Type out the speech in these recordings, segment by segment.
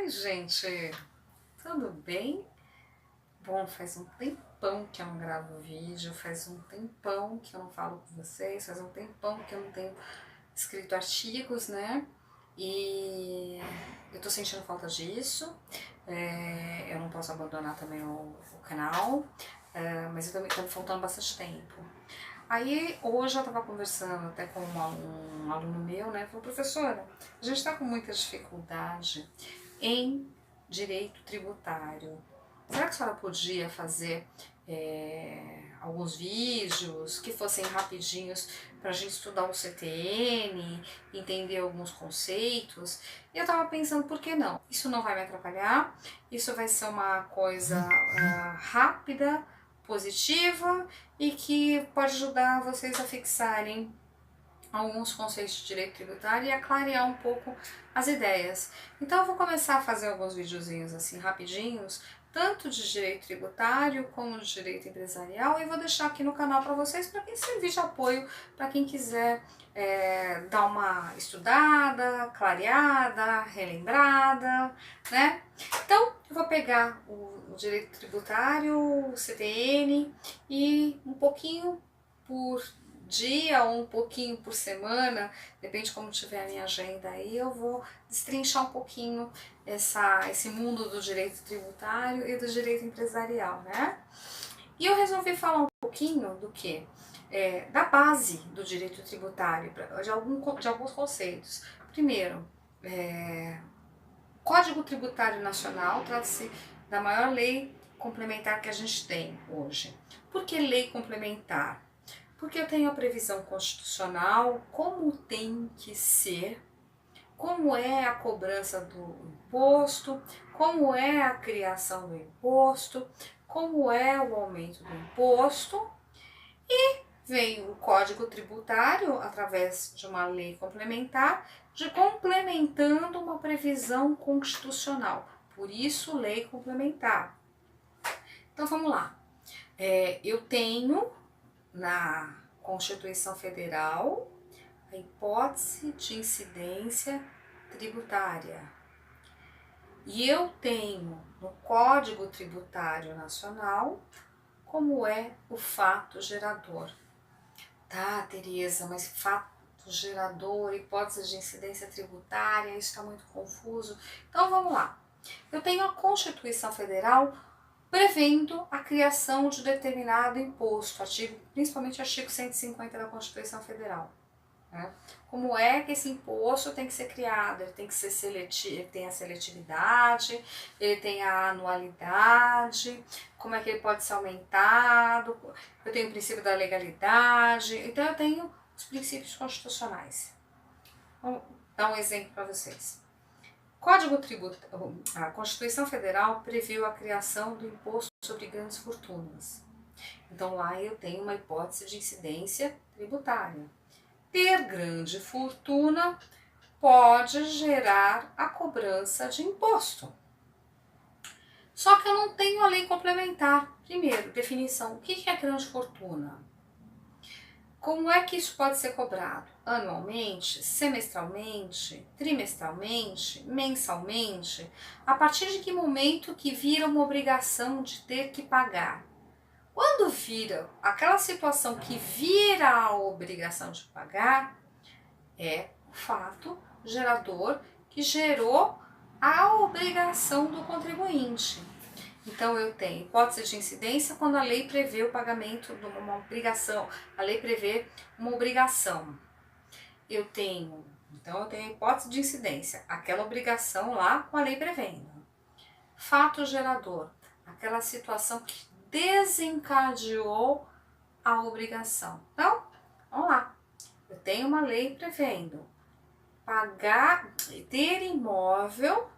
Oi, gente, tudo bem? Bom, faz um tempão que eu não gravo vídeo, faz um tempão que eu não falo com vocês, faz um tempão que eu não tenho escrito artigos, né? E eu tô sentindo falta disso, eu não posso abandonar também o canal, mas eu também tá me faltando bastante tempo. Aí hoje eu estava conversando até com um aluno meu, né? Falou, professora, a gente está com muita dificuldade em direito tributário. Será que a senhora podia fazer alguns vídeos que fossem rapidinhos para a gente estudar o CTN, entender alguns conceitos? E eu estava pensando, por que não? Isso não vai me atrapalhar, isso vai ser uma coisa rápida, positiva e que pode ajudar vocês a fixarem alguns conceitos de direito tributário e a clarear um pouco as ideias. Então eu vou começar a fazer alguns videozinhos assim rapidinhos, tanto de direito tributário como de direito empresarial, e vou deixar aqui no canal para vocês, para quem servir de apoio, para quem quiser dar uma estudada, clareada, relembrada, né? Então eu vou pegar o direito tributário, o CTN, e um pouquinho por dia ou um pouquinho por semana, depende de como tiver a minha agenda aí, eu vou destrinchar um pouquinho esse mundo do direito tributário e do direito empresarial, né? E eu resolvi falar um pouquinho do que? Da base do direito tributário, de alguns conceitos. Primeiro, Código Tributário Nacional trata-se da maior lei complementar que a gente tem hoje. Por que lei complementar? Porque eu tenho a previsão constitucional, como tem que ser, como é a cobrança do imposto, como é a criação do imposto, como é o aumento do imposto, e vem o Código Tributário, através de uma lei complementar, complementando uma previsão constitucional. Por isso, lei complementar. Então, vamos lá. Eu tenho na Constituição Federal a hipótese de incidência tributária. E eu tenho no Código Tributário Nacional como é o fato gerador. Tá, Tereza, mas fato gerador, hipótese de incidência tributária, isso está muito confuso. Então vamos lá. Eu tenho a Constituição Federal prevendo a criação de determinado imposto, principalmente o artigo 150 da Constituição Federal. Né? Como é que esse imposto tem que ser criado? Ele tem que ser seletivo, ele tem a seletividade, ele tem a anualidade, como é que ele pode ser aumentado, eu tenho o princípio da legalidade, então eu tenho os princípios constitucionais. Vou dar um exemplo para vocês. A Constituição Federal previu a criação do imposto sobre grandes fortunas. Então lá eu tenho uma hipótese de incidência tributária. Ter grande fortuna pode gerar a cobrança de imposto. Só que eu não tenho a lei complementar. Primeiro, definição. O que é grande fortuna? Como é que isso pode ser cobrado? Anualmente, semestralmente, trimestralmente, mensalmente? A partir de que momento que vira uma obrigação de ter que pagar? Quando vira aquela situação que vira a obrigação de pagar, é o fato gerador que gerou a obrigação do contribuinte. Então eu tenho hipótese de incidência quando a lei prevê o pagamento de uma obrigação, a lei prevê uma obrigação. Eu tenho hipótese de incidência, aquela obrigação lá com a lei prevendo. Fato gerador, aquela situação que desencadeou a obrigação. Então, vamos lá. Eu tenho uma lei prevendo ter imóvel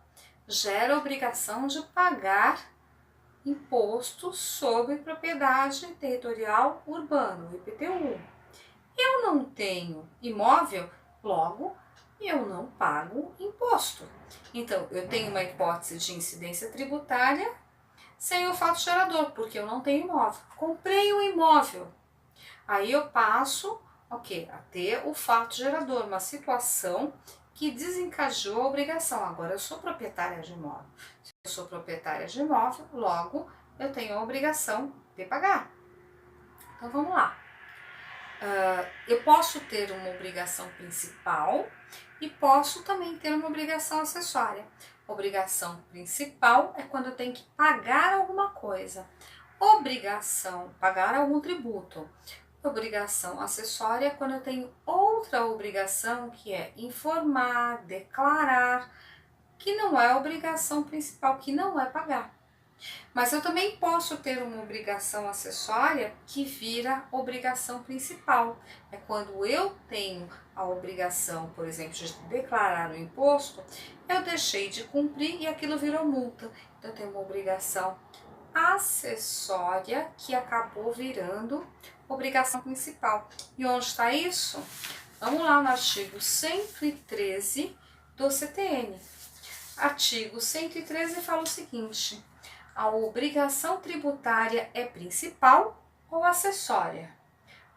gera obrigação de pagar imposto sobre propriedade territorial urbana, o IPTU. Eu não tenho imóvel, logo eu não pago imposto. Então, eu tenho uma hipótese de incidência tributária sem o fato gerador, porque eu não tenho imóvel. Comprei um imóvel, aí eu passo a ter o fato gerador, uma situação que desencadeou a obrigação. Agora eu sou proprietária de imóvel. Se eu sou proprietária de imóvel, logo eu tenho a obrigação de pagar. Então vamos lá. Eu posso ter uma obrigação principal e posso também ter uma obrigação acessória. Obrigação principal é quando eu tenho que pagar alguma coisa. Obrigação, pagar algum tributo. Obrigação acessória é quando eu tenho outra obrigação, que é informar, declarar, que não é obrigação principal, que não é pagar. Mas eu também posso ter uma obrigação acessória que vira obrigação principal. É quando eu tenho a obrigação, por exemplo, de declarar o imposto, eu deixei de cumprir e aquilo virou multa. Então eu tenho uma obrigação acessória que acabou virando obrigação principal. E onde está isso? Vamos lá no artigo 113 do CTN. Artigo 113 fala o seguinte: a obrigação tributária é principal ou acessória?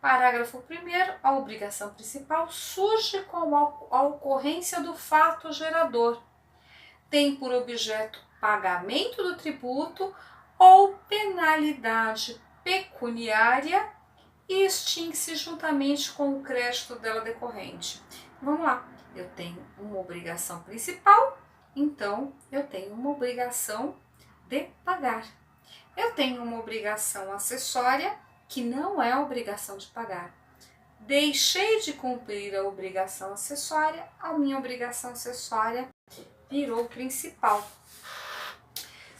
Parágrafo 1º, a obrigação principal surge com a ocorrência do fato gerador. Tem por objeto pagamento do tributo ou penalidade pecuniária e extingue-se juntamente com o crédito dela decorrente. Vamos lá, eu tenho uma obrigação principal, então eu tenho uma obrigação de pagar. Eu tenho uma obrigação acessória que não é a obrigação de pagar. Deixei de cumprir a obrigação acessória, a minha obrigação acessória virou principal.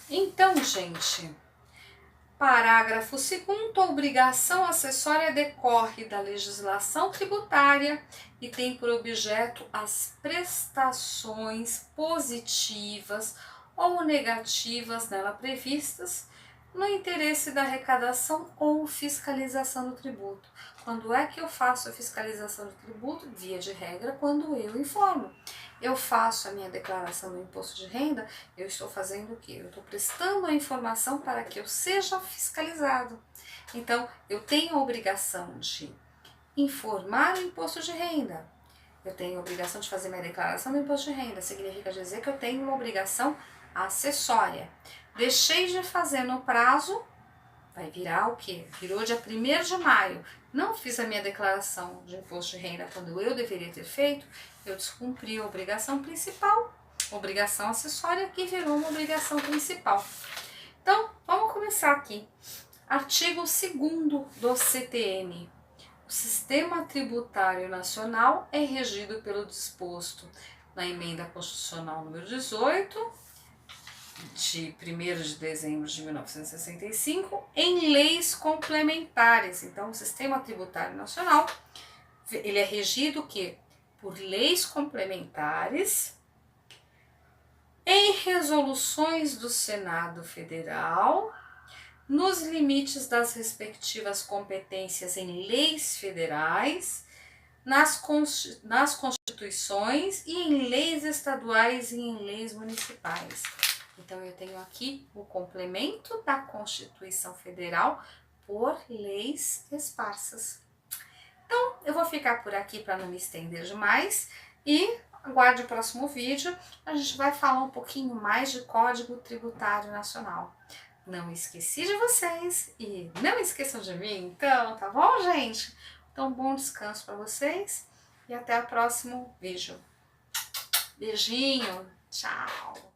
Então, gente, parágrafo 2º, a obrigação acessória decorre da legislação tributária e tem por objeto as prestações positivas ou negativas nela previstas no interesse da arrecadação ou fiscalização do tributo. Quando é que eu faço a fiscalização do tributo? Via de regra, quando eu informo. Eu faço a minha declaração do imposto de renda, eu estou fazendo o quê? Eu estou prestando a informação para que eu seja fiscalizado. Então, eu tenho a obrigação de informar o imposto de renda. Eu tenho a obrigação de fazer minha declaração do imposto de renda. Significa dizer que eu tenho uma obrigação acessória. Deixei de fazer no prazo, vai virar o quê? Virou dia 1º de maio. Não fiz a minha declaração de imposto de renda quando eu deveria ter feito, eu descumpri a obrigação principal, obrigação acessória, que virou uma obrigação principal. Então, vamos começar aqui. Artigo 2º do CTN. O sistema tributário nacional é regido pelo disposto na Emenda Constitucional número 18, de 1º de dezembro de 1965, em leis complementares. Então, o sistema tributário nacional, ele é regido o quê? Por leis complementares, em resoluções do Senado Federal, nos limites das respectivas competências em leis federais, nas constituições e em leis estaduais e em leis municipais. Então, eu tenho aqui o complemento da Constituição Federal por leis esparsas. Então, eu vou ficar por aqui para não me estender demais e aguarde o próximo vídeo. A gente vai falar um pouquinho mais de Código Tributário Nacional. Não esqueci de vocês e não esqueçam de mim, então, tá bom, gente? Então, bom descanso para vocês e até o próximo vídeo. Beijinho, tchau!